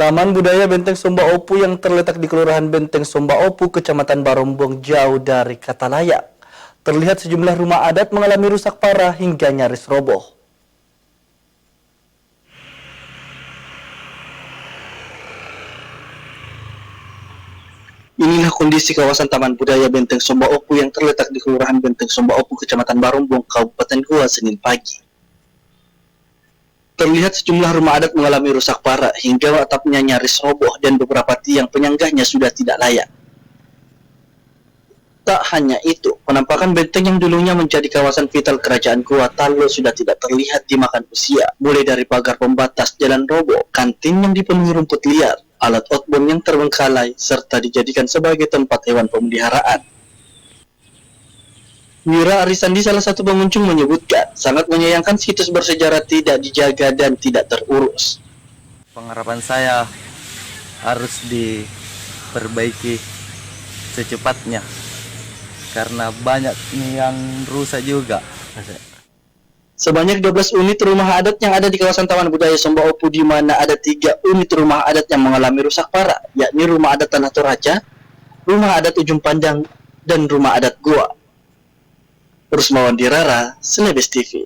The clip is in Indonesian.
Taman Budaya Benteng Somba Opu yang terletak di Kelurahan Benteng Somba Opu, Kecamatan Barombong, jauh dari kata layak. Terlihat sejumlah rumah adat mengalami rusak parah hingga nyaris roboh. Inilah kondisi kawasan Taman Budaya Benteng Somba Opu yang terletak di Kelurahan Benteng Somba Opu, Kecamatan Barombong, Kabupaten Goa, Senin pagi. Terlihat sejumlah rumah adat mengalami rusak parah hingga atapnya nyaris roboh dan beberapa tiang penyanggahnya sudah tidak layak. Tak hanya itu, penampakan benteng yang dulunya menjadi kawasan vital kerajaan Goa Talo sudah tidak terlihat dimakan usia, mulai dari pagar pembatas jalan roboh, kantin yang dipenuhi rumput liar, alat outbound yang terbengkalai, serta dijadikan sebagai tempat hewan pemeliharaan. Wira Arisandi, salah satu pengunjung, menyebutkan sangat menyayangkan situs bersejarah tidak dijaga dan tidak terurus. Pengharapan saya harus diperbaiki secepatnya karena banyak yang rusak juga. Sebanyak 12 unit rumah adat yang ada di kawasan Taman Budaya Somba Opu, di mana ada 3 unit rumah adat yang mengalami rusak parah, yakni Rumah Adat Tanah Toraja, Rumah Adat Ujung Pandang, dan Rumah Adat Goa. Rusmawan Dirara, Senebes TV.